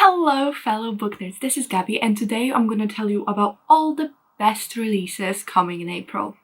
Hello fellow book nerds, this is Gabby and today I'm going to tell you about all the best releases coming in April.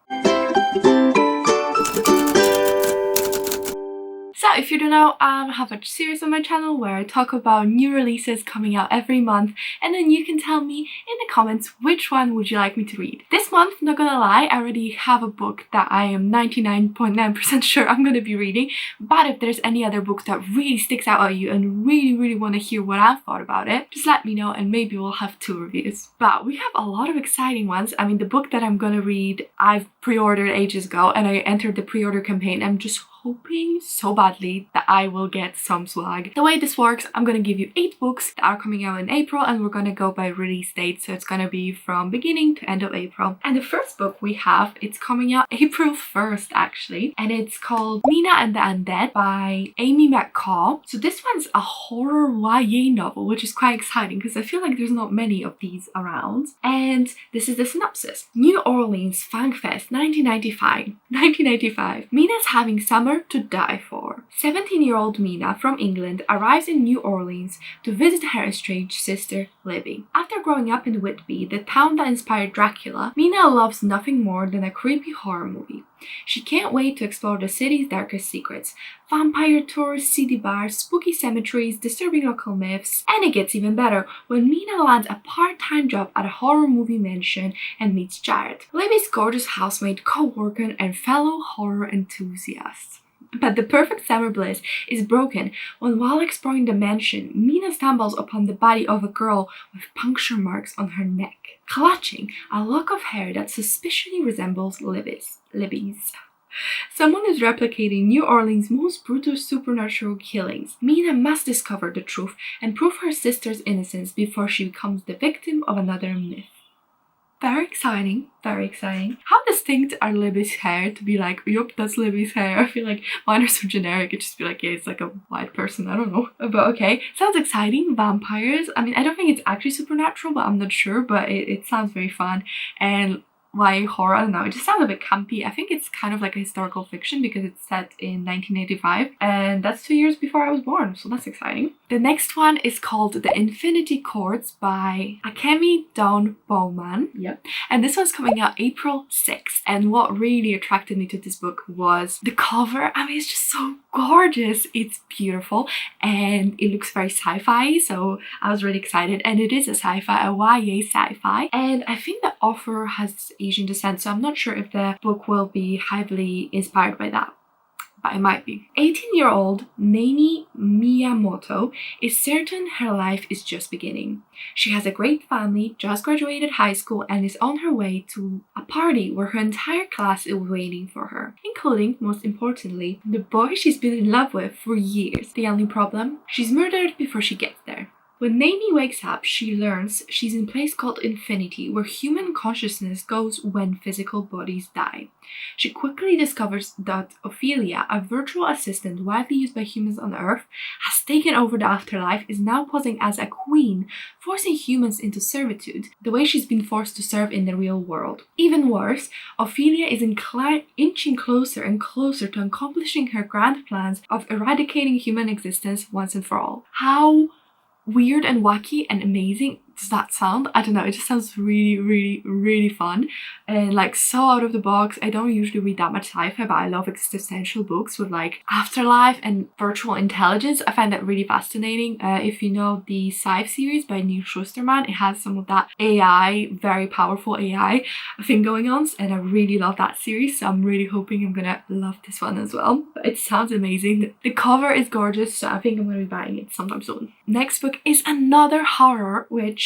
So if you don't know, I have a series on my channel where I talk about new releases coming out every month, and then you can tell me in the comments which one would you like me to read. This month, not gonna lie, I already have a book that I am 99.9% sure I'm gonna be reading, but if there's any other book that really sticks out at you and really want to hear what I thought about it, just let me know and maybe we'll have 2 reviews. But we have a lot of exciting ones. I mean, the book that I'm gonna read, I've pre-ordered ages ago and I entered the pre-order campaign. I'm just hoping so badly that I will get some swag. The way this works, I'm gonna give you 8 books that are coming out in April and we're gonna go by release date, so it's gonna be from beginning to end of April. And the first book we have, it's coming out April 1st actually, and it's called Mina and the Undead by Amy McCaw. So this one's a horror YA novel, which is quite exciting because I feel like there's not many of these around. And this is the synopsis. New Orleans Funk Fest 1995. Mina's having summer to die for. 17-year-old Mina from England arrives in New Orleans to visit her estranged sister, Libby. After growing up in Whitby, the town that inspired Dracula, Mina loves nothing more than a creepy horror movie. She can't wait to explore the city's darkest secrets. Vampire tours, seedy bars, spooky cemeteries, disturbing local myths, and it gets even better when Mina lands a part-time job at a horror movie mansion and meets Jared, Libby's gorgeous housemate, co-worker, and fellow horror enthusiast. But the perfect summer bliss is broken when, while exploring the mansion, Mina stumbles upon the body of a girl with puncture marks on her neck, clutching a lock of hair that suspiciously resembles Libby's. Someone is replicating New Orleans' most brutal supernatural killings. Mina must discover the truth and prove her sister's innocence before she becomes the victim of another myth. Very exciting, very exciting. How distinct are Libby's hair to be like, yup, that's Libby's hair? I feel like mine are so generic, it'd just be like, yeah, it's like a white person, I don't know. But okay, sounds exciting. Vampires, I mean, I don't think it's actually supernatural, but I'm not sure, but it sounds very fun. And YA horror, I don't know, it just sounds a bit campy. I think it's kind of like a historical fiction because it's set in 1985 and that's 2 years before I was born, so that's exciting. The next one is called The Infinity Chords by Akemi Dawn Bowman. Yep. And this one's coming out April 6th. And what really attracted me to this book was the cover. I mean, it's just so gorgeous. It's beautiful and it looks very sci-fi, so I was really excited. And it is a sci-fi, a YA sci-fi. And I think the author has Asian descent, so I'm not sure if the book will be heavily inspired by that, but it might be. 18-year-old Nani Miyamoto is certain her life is just beginning. She has a great family, just graduated high school, and is on her way to a party where her entire class is waiting for her, including, most importantly, the boy she's been in love with for years. The only problem? She's murdered before she gets there. When Nani wakes up, she learns she's in a place called Infinity, where human consciousness goes when physical bodies die. She quickly discovers that Ophelia, a virtual assistant widely used by humans on Earth, has taken over the afterlife, is now posing as a queen, forcing humans into servitude, the way she's been forced to serve in the real world. Even worse, Ophelia is inching closer and closer to accomplishing her grand plans of eradicating human existence once and for all. How weird and wacky and amazing does that sound? I don't know, it just sounds really fun and like so out of the box. I don't usually read that much sci-fi, but I love existential books with like afterlife and virtual intelligence. I find that really fascinating. If you know the Scythe series by Neil Schusterman, it has some of that AI, very powerful AI thing going on, and I really love that series, so I'm really hoping I'm gonna love this one as well. But it sounds amazing. The cover is gorgeous, so I think I'm gonna be buying it sometime soon. Next book is another horror, which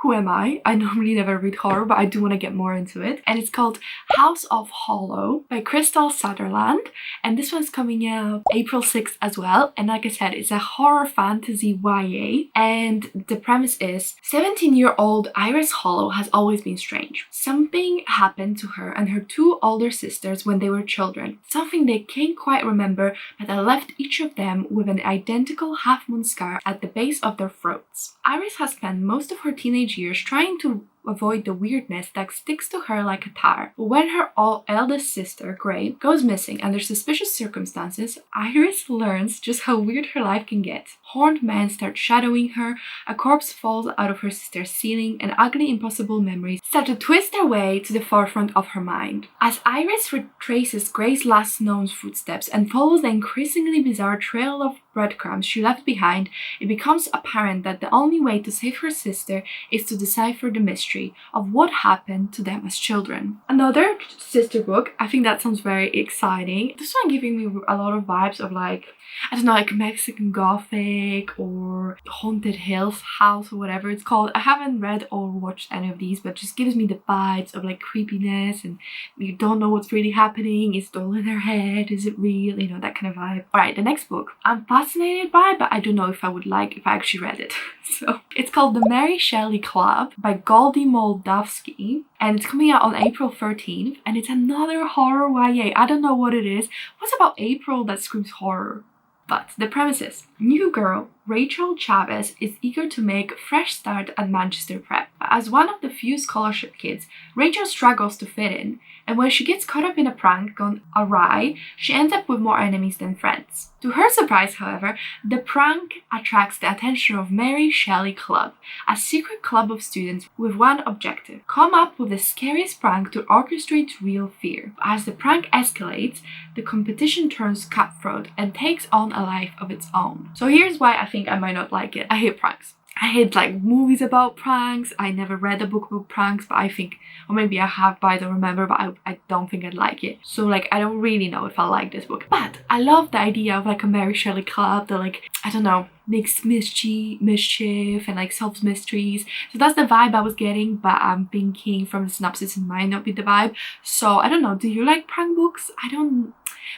who am I? I normally never read horror, but I do want to get more into it. And it's called House of Holo by Crystal Sutherland. And this one's coming out April 6th as well. And like I said, it's a horror fantasy YA. And the premise is 17-year-old Iris Holo has always been strange. Something happened to her and her 2 older sisters when they were children. Something they can't quite remember, but that left each of them with an identical half-moon scar at the base of their throats. Iris has spent most of her teenage years trying to avoid the weirdness that sticks to her like a tar. But when her eldest sister, Gray, goes missing under suspicious circumstances, Iris learns just how weird her life can get. Horned men start shadowing her, a corpse falls out of her sister's ceiling, and ugly, impossible memories start to twist their way to the forefront of her mind. As Iris retraces Gray's last known footsteps and follows the increasingly bizarre trail of breadcrumbs she left behind, it becomes apparent that the only way to save her sister is to decipher the mystery of what happened to them as children. Another sister book, I think that sounds very exciting. This one giving me a lot of vibes of like, I don't know, like Mexican Gothic or Haunted Hills House or whatever it's called. I haven't read or watched any of these, but just gives me the vibes of like creepiness and you don't know what's really happening. Is it all in their head? Is it real? You know, that kind of vibe. Alright, the next book I'm fascinated by, but I don't know if I would like if I actually read it. So it's called The Mary Shelley Club by Goldie Moldavsky, and it's coming out on April 13th, and it's another horror YA. I don't know what it is. What's about April that screams horror? But the premise is, new girl Rachel Chavez is eager to make a fresh start at Manchester Prep. As one of the few scholarship kids, Rachel struggles to fit in, and when she gets caught up in a prank gone awry, she ends up with more enemies than friends. To her surprise, however, the prank attracts the attention of Mary Shelley Club, a secret club of students with one objective: come up with the scariest prank to orchestrate real fear. As the prank escalates, the competition turns cutthroat and takes on a life of its own. So here's why I think I might not like it. I hate pranks. I hate like movies about pranks. I never read a book about pranks, but I think, or maybe I have, but I don't remember, but I don't think I'd like it. So like, I don't really know if I like this book. But I love the idea of like a Mary Shelley Club that like, I don't know, makes mischief and like solves mysteries. So that's the vibe I was getting, but I'm thinking from the synopsis it might not be the vibe. So I don't know, do you like prank books?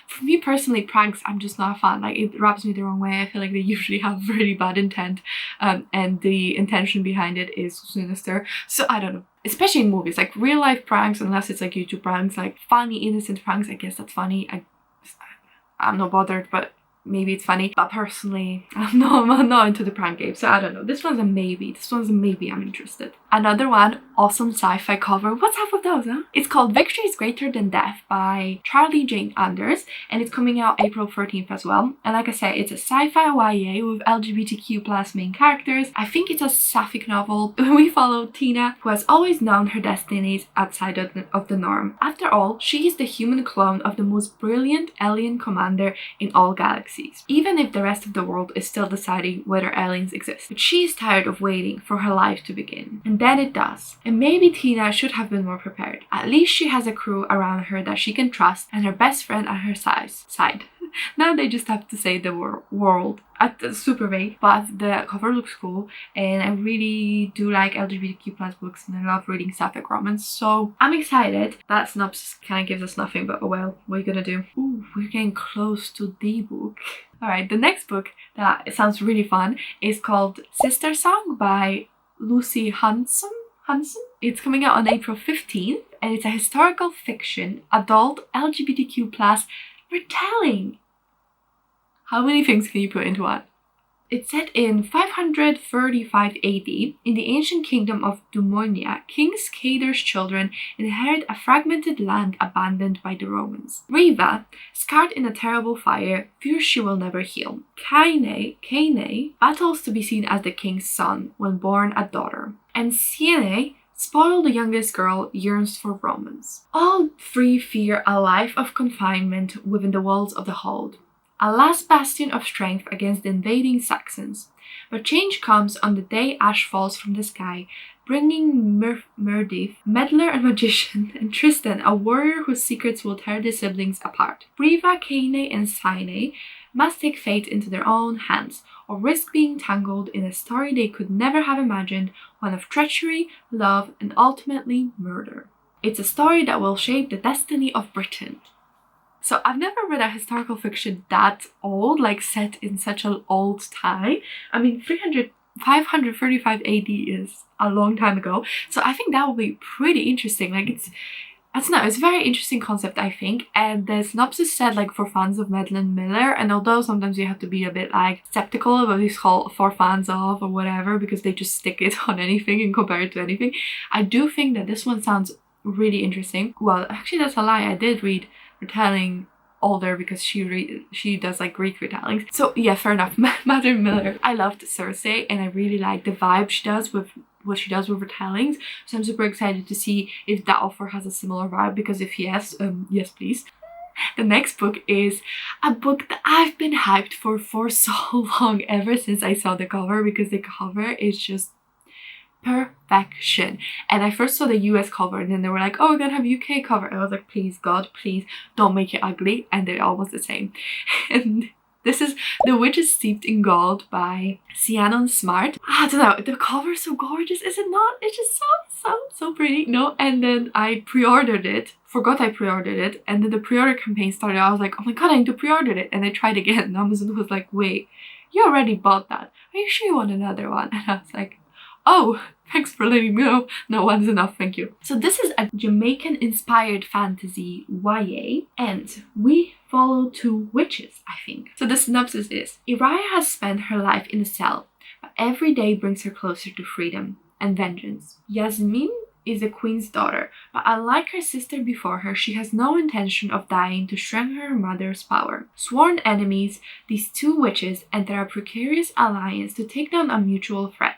For me personally, pranks, I'm just not a fan. Like, it rubs me the wrong way. I feel like they usually have really bad intent, and the intention behind it is sinister. So I don't know. Especially in movies, like real life pranks, unless it's like YouTube pranks, like funny, innocent pranks, I guess that's funny. I'm not bothered, but maybe it's funny. But personally, I'm not into the prank game, so I don't know. This one's a maybe. This one's a maybe I'm interested. Another one, awesome sci-fi cover. What's up with those, huh? It's called Victory is Greater Than Death by Charlie Jane Anders, and it's coming out April 13th as well. And like I said, it's a sci-fi YA with LGBTQ+ main characters. I think it's a sapphic novel. We follow Tina, who has always known her destinies outside of the norm. After all, she is the human clone of the most brilliant alien commander in all galaxies, even if the rest of the world is still deciding whether aliens exist. But she is tired of waiting for her life to begin. And then it does. And maybe Tina should have been more prepared. At least she has a crew around her that she can trust and her best friend at her side. Now they just have to say the world. Super vague, but the cover looks cool, and I really do like LGBTQ+ books, and I love reading sapphic romance, so I'm excited. That synopsis kind of gives us nothing, but oh well, what are you gonna do? Ooh, we're getting close to the book. Alright, the next book that sounds really fun is called Sister Song by Lucy Hanson. It's coming out on April 15th, and it's a historical fiction, adult, LGBTQ+ retelling. How many things can you put into one? It's set in 535 AD. In the ancient kingdom of Dumonia, King Scader's children inherit a fragmented land abandoned by the Romans. Riva, scarred in a terrible fire, fears she will never heal. Kaine battles to be seen as the king's son when born a daughter. And Siene, spoiled the youngest girl, yearns for romance. All three fear a life of confinement within the walls of the hold, a last bastion of strength against the invading Saxons. But change comes on the day ash falls from the sky, bringing Merdif, meddler and magician, and Tristan, a warrior whose secrets will tear the siblings apart. Riva, Kaine, and Siene must take fate into their own hands, or risk being tangled in a story they could never have imagined, one of treachery, love, and ultimately murder. It's a story that will shape the destiny of Britain. So I've never read a historical fiction that old, like set in such an old time. I mean, 535 AD is a long time ago. So I think that will be pretty interesting. Like I don't know, it's a very interesting concept, I think, and the synopsis said like for fans of Madeline Miller, and although sometimes you have to be a bit like skeptical about these called for fans of or whatever because they just stick it on anything and compare it to anything, I do think that this one sounds really interesting. Well, actually that's a lie, I did read Retelling older because she does like Greek retellings. So yeah, fair enough. Madeline Miller. I loved Cersei and I really like the vibe she does with what she does with retellings. So I'm super excited to see if that offer has a similar vibe, because if yes, yes please. The next book is a book that I've been hyped for so long, ever since I saw the cover, because the cover is just perfection. And I first saw the US cover and then they were like, oh, we're gonna have UK cover. I was like, please God, please don't make it ugly. And they're almost the same. And this is The Witch is Steeped in Gold by Sianon Smart. I don't know, the cover is so gorgeous, is it not? It's just so pretty. No, and then I pre-ordered it. Forgot I pre-ordered it, and then the pre-order campaign started. I was like, oh my god, I need to pre-order it. And I tried again and Amazon was like, wait, you already bought that. Are you sure you want another one? And I was like, oh, thanks for letting me know. No one's enough, thank you. So this is a Jamaican-inspired fantasy YA, and we follow two witches, I think. So the synopsis is, Iraya has spent her life in a cell, but every day brings her closer to freedom and vengeance. Yasmin is the queen's daughter, but unlike her sister before her, she has no intention of dying to strengthen her mother's power. Sworn enemies, these two witches enter a precarious alliance to take down a mutual threat.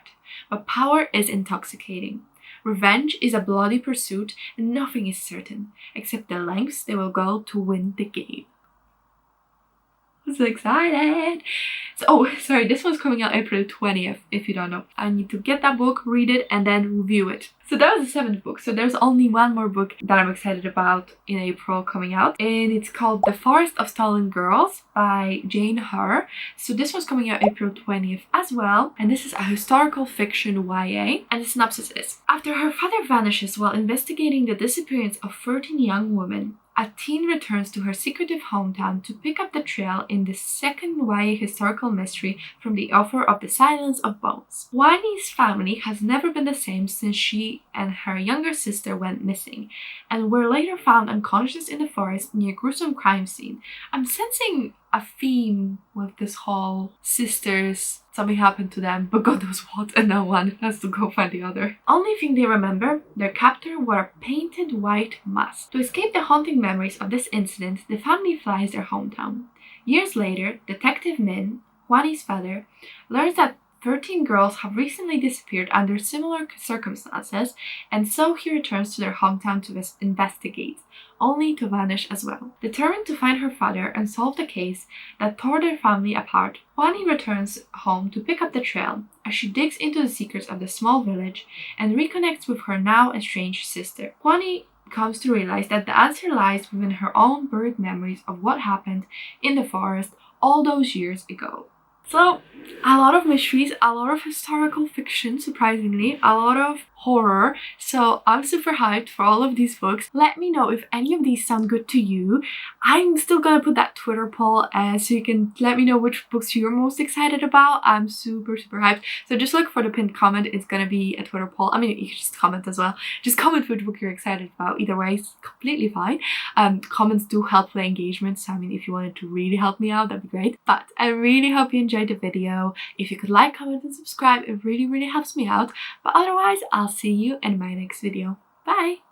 But power is intoxicating. Revenge is a bloody pursuit, and nothing is certain, except the lengths they will go to win the game. I'm so excited! So, oh, sorry, this one's coming out April 20th, if you don't know. I need to get that book, read it, and then review it. So that was the 7th book. So there's only one more book that I'm excited about in April coming out. And it's called The Forest of Stolen Girls by Jane Hur. So this one's coming out April 20th as well. And this is a historical fiction YA. And the synopsis is, after her father vanishes while investigating the disappearance of 13 young women, a teen returns to her secretive hometown to pick up the trail in the second YA historical mystery from the author of The Silence of Bones. Wani's family has never been the same since she and her younger sister went missing, and were later found unconscious in the forest near a gruesome crime scene. I'm sensing a theme with this whole sisters, something happened to them, but God knows what, and now one has to go find the other. Only thing they remember, their captor wore a painted white mask. To escape the haunting memories of this incident, the family flies their hometown. Years later, Detective Min, Wani's father, learns that 13 girls have recently disappeared under similar circumstances, and so he returns to their hometown to investigate, only to vanish as well. Determined to find her father and solve the case that tore their family apart, Wani returns home to pick up the trail as she digs into the secrets of the small village and reconnects with her now estranged sister. Wani comes to realize that the answer lies within her own buried memories of what happened in the forest all those years ago. So, a lot of mysteries, a lot of historical fiction, surprisingly, a lot of horror. So I'm super hyped for all of these books. Let me know if any of these sound good to you. I'm still gonna put that Twitter poll so you can let me know which books you're most excited about. I'm super hyped. So just look for the pinned comment. It's gonna be a Twitter poll. I mean, you can just comment as well. Just comment which book you're excited about. Either way, it's completely fine. Comments do help the engagement. So I mean, if you wanted to really help me out, that'd be great. But I really hope you enjoyed the video. If you could like, comment, and subscribe, it really helps me out. But otherwise, I'll see you in my next video. Bye!